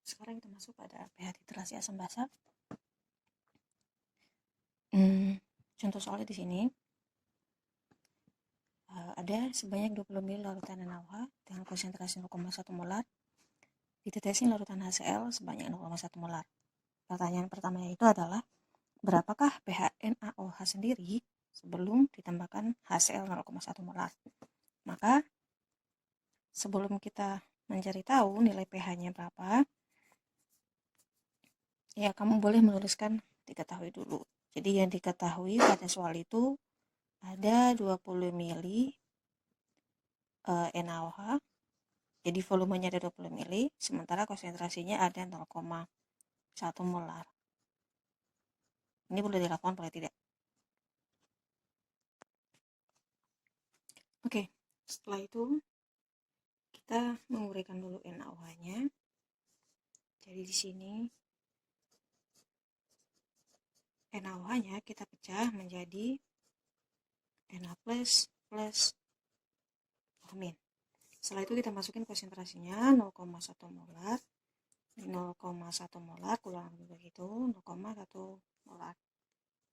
Sekarang kita masuk pada pH titrasi asam basa. Contoh soalnya di sini ada sebanyak 20 ml larutan NaOH dengan konsentrasi 0,1 molar ditetesin larutan HCl sebanyak 0,1 molar. Pertanyaan pertamanya itu adalah berapakah pH NaOH sendiri sebelum ditambahkan HCl 0,1 molar. Maka sebelum kita mencari tahu nilai pH-nya berapa, ya kamu boleh menuliskan diketahui dulu. Jadi yang diketahui pada soal itu ada 20 ml NaOH, jadi volumenya ada 20 ml, sementara konsentrasinya ada 0,1 molar. Ini boleh dilakukan, boleh tidak. Oke, setelah itu kita menguraikan dulu NaOH-nya. Jadi di sini NaOH-nya kita pecah menjadi Na plus OH-. Setelah itu kita masukin konsentrasinya 0,1 molar. 0,1 molar kurang lebih begitu, 0,1 molar.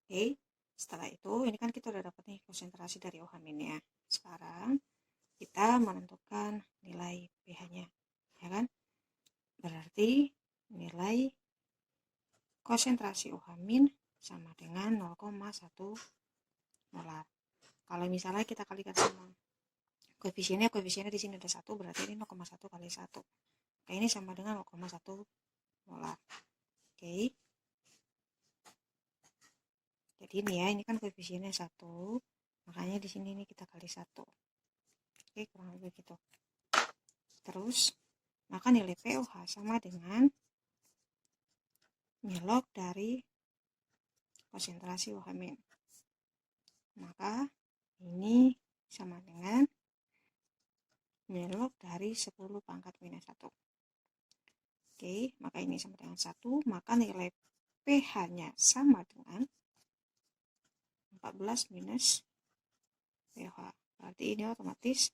Oke, setelah itu ini kan kita udah dapat nih konsentrasi dari OH- ya. Sekarang kita menentukan nilai pH-nya, ya kan? Berarti nilai konsentrasi OH- sama dengan 0,1 molar. Kalau misalnya kita kalikan sama koefisiennya di sini ada 1, berarti ini 0,1 kali 1. Oke, ini sama dengan 0,1 molar. Oke. Jadi ini ya, ini kan koefisiennya 1, makanya di sini ini kita kali 1. Oke, kurang lebih gitu. Terus, maka nilai pOH sama dengan nilai dari konsentrasi OH-. Maka ini sama dengan nilai dari 10 pangkat minus 1. Oke, maka ini sama dengan 1, maka nilai pH-nya sama dengan 14 minus pH. Berarti ini otomatis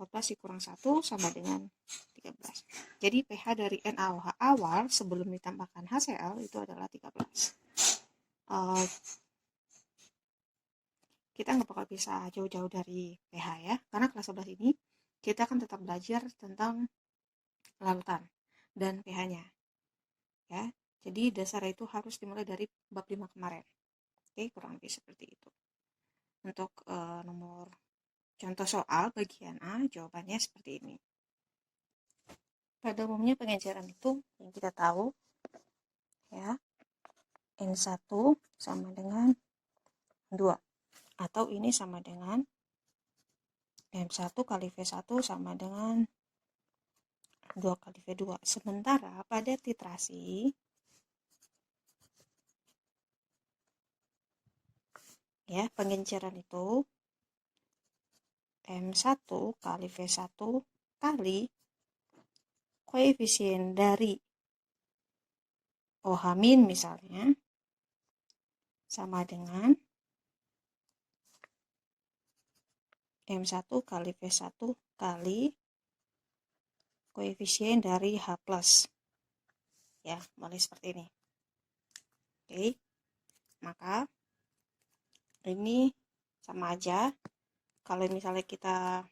14 dikurang 1 sama dengan 13. Jadi pH dari NaOH awal sebelum ditambahkan HCl itu adalah 13. Kita nggak bakal bisa jauh-jauh dari pH ya, karena kelas 11 ini kita akan tetap belajar tentang larutan dan pH-nya ya. Jadi dasar itu harus dimulai dari bab 5 kemarin. Oke, kurang lebih seperti itu. Untuk nomor contoh soal bagian A, jawabannya seperti ini. Pada umumnya pengejaran itu yang kita tahu ya, N1 sama dengan 2, atau ini sama dengan M1 kali V1 sama dengan 2 kali V2. Sementara pada titrasi ya, pengenceran itu M1 kali V1 kali koefisien dari OH- misalnya sama dengan M1 kali V1 kali koefisien dari H+. Ya, boleh seperti ini. Oke. Maka ini sama aja. Kalau misalnya kita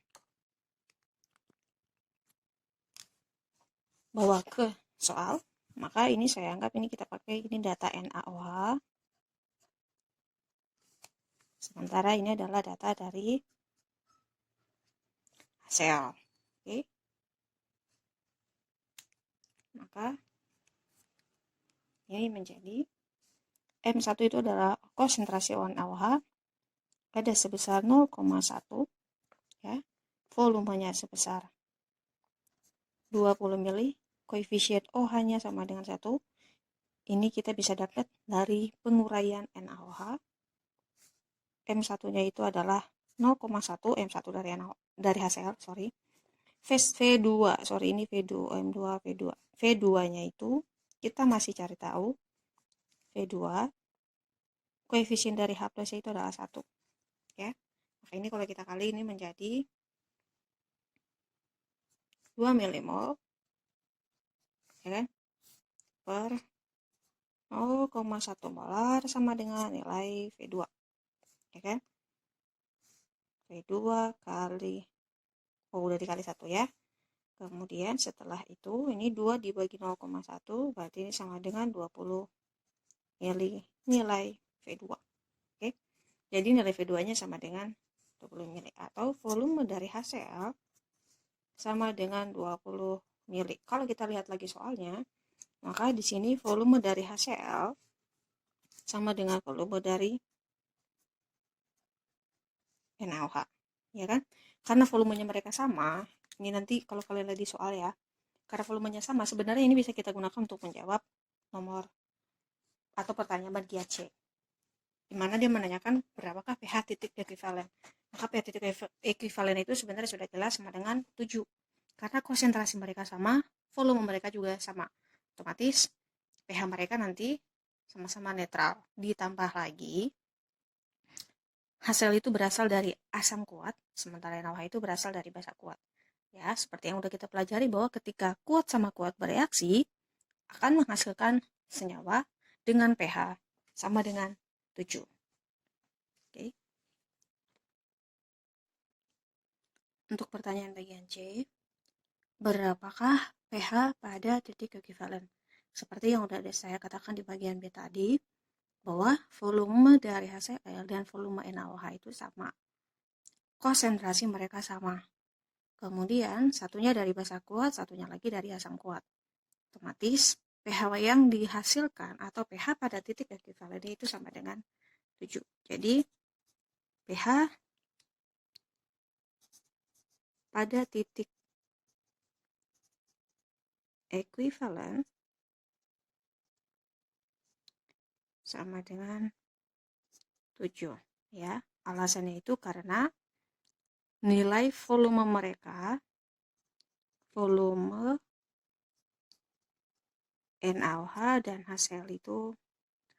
bawa ke soal, maka ini saya anggap ini kita pakai ini data NaOH. Sementara ini adalah data dari HCl. Oke. Maka ini menjadi M1 itu adalah konsentrasi NaOH ada sebesar 0,1 ya. Volumenya sebesar 20 ml, koefisien OH-nya sama dengan 1. Ini kita bisa dapat dari penguraian NaOH. M1-nya itu adalah 0,1, M1 dari HCl, sorry. V2, sorry ini V2, M2, V2. V2-nya itu kita masih cari tahu V2 koefisien dari H+ itu adalah 1 ya. Maka ini kalau kita kali ini menjadi 2 milimol ya kan, per 0,1 molar sama dengan nilai V2, ya kan? V2 kali, udah dikali 1 ya. Kemudian setelah itu ini 2 dibagi 0,1 berarti ini sama dengan 20 mili nilai V2. Oke. Jadi nilai V2-nya sama dengan 20 mili atau volume dari HCl sama dengan 20 mili. Kalau kita lihat lagi soalnya, maka di sini volume dari HCl sama dengan volume dari NaOH, ya kan? Karena volumenya mereka sama, ini nanti kalau kalian lihat di soal ya, karena volumenya sama, sebenarnya ini bisa kita gunakan untuk menjawab nomor atau pertanyaan bagian C, di mana dia menanyakan berapakah pH titik ekuivalen. Maka pH titik ekuivalen itu sebenarnya sudah jelas sama dengan 7. Karena konsentrasi mereka sama, volume mereka juga sama. Otomatis pH mereka nanti sama-sama netral. Ditambah lagi, HCl itu berasal dari asam kuat, sementara NaOH itu berasal dari basa kuat. Ya, seperti yang udah kita pelajari bahwa ketika kuat sama kuat bereaksi, akan menghasilkan senyawa dengan pH sama dengan 7. Oke. Untuk pertanyaan bagian C, berapakah pH pada titik ekuivalen? Seperti yang udah saya katakan di bagian B tadi, bahwa volume dari HCl dan volume NaOH itu sama. Konsentrasi mereka sama. Kemudian satunya dari basa kuat, satunya lagi dari asam kuat. Otomatis pH yang dihasilkan atau pH pada titik ekuivalen itu sama dengan 7. Jadi pH pada titik ekuivalen sama dengan 7, ya. Alasannya itu karena nilai volume mereka, volume NaOH dan HCl itu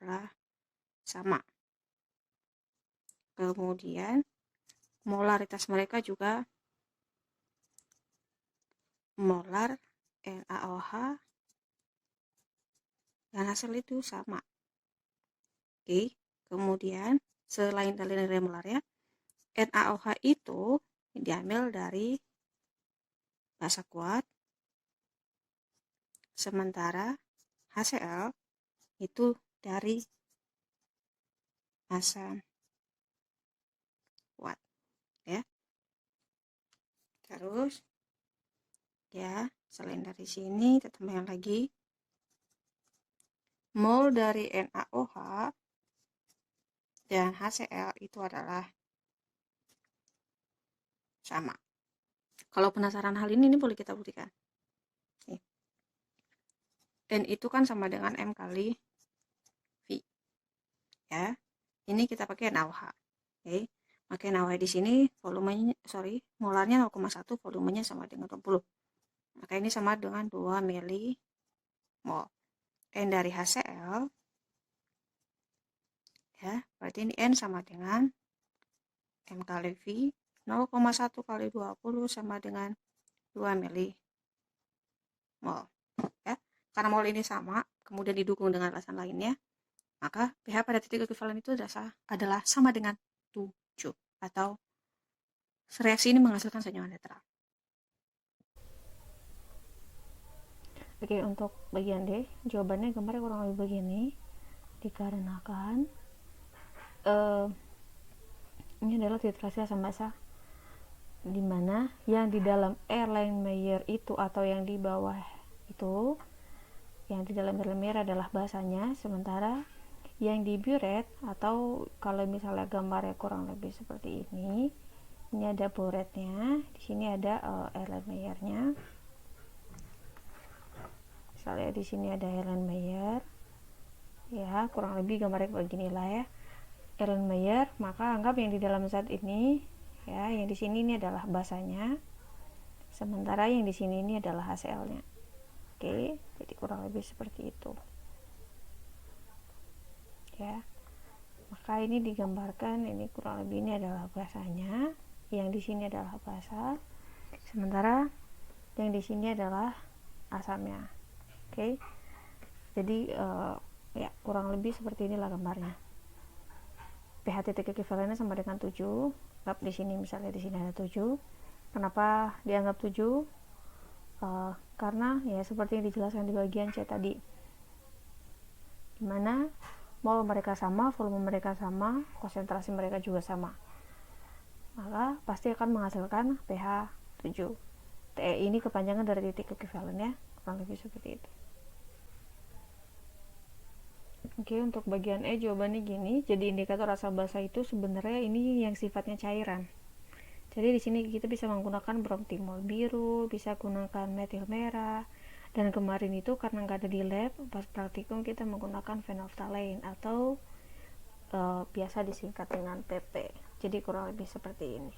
adalah sama. Kemudian molaritas mereka juga, molar NaOH dan HCl itu sama. Oke, kemudian selain dari nilai molarnya, NaOH itu diambil dari basa kuat, sementara HCl itu dari asam kuat, ya. Terus ya, selain dari sini kita tambahkan lagi mol dari NaOH dan HCl itu adalah sama. Kalau penasaran hal ini boleh kita buktikan. N itu kan sama dengan M kali V. Ya. Ini kita pakai NaOH. Oke. Pakai NaOH di sini volumenya molarnya 0,1, volumenya sama dengan 20. Maka ini sama dengan 2 milimol. N dari HCl, ya, berarti ini N sama dengan M kali V, 0,1 kali 20 sama dengan 2 milimol. Ya. Karena mol ini sama, kemudian didukung dengan alasan lainnya, maka pH pada titik ekuivalen itu adalah sama dengan 7, atau reaksi ini menghasilkan senyawa netral. Oke, untuk bagian D, jawabannya gambarnya kurang lebih begini. Dikarenakan ini adalah titrasi asam basa, dimana yang di dalam Erlenmeyer itu atau yang di bawah itu, yang di dalam Erlenmeyer adalah basanya, sementara yang di buret atau kalau misalnya gambarnya kurang lebih seperti ini ada buretnya, di sini ada Erlenmeyernya. Misalnya di sini ada Erlenmeyer, ya kurang lebih gambarnya beginilah ya, Erlenmeyer. Maka anggap yang di dalam zat ini, ya, yang di sini ini adalah basanya, sementara yang di sini ini adalah HCl-nya. Oke, jadi kurang lebih seperti itu. Ya, maka ini digambarkan, ini kurang lebih ini adalah basanya, yang di sini adalah basa, sementara yang di sini adalah asamnya. Oke, Jadi ya kurang lebih seperti inilah gambarnya. pH titik ekivalennya sama dengan 7. Anggap di sini, misalnya di sini ada 7. Kenapa dianggap 7? Karena ya seperti yang dijelaskan di bagian C tadi, dimana mol mereka sama, volume mereka sama, konsentrasi mereka juga sama, maka pasti akan menghasilkan pH 7. TE ini kepanjangan dari titik ekivalen ya, kurang lebih seperti itu. Oke, untuk bagian E jawabannya gini. Jadi indikator asal basa itu sebenarnya ini yang sifatnya cairan. Jadi di sini kita bisa menggunakan bromtimol biru, bisa gunakan metil merah. Dan kemarin itu karena nggak ada di lab, pas praktikum kita menggunakan phenolphthalein atau biasa disingkat dengan PP. Jadi kurang lebih seperti ini.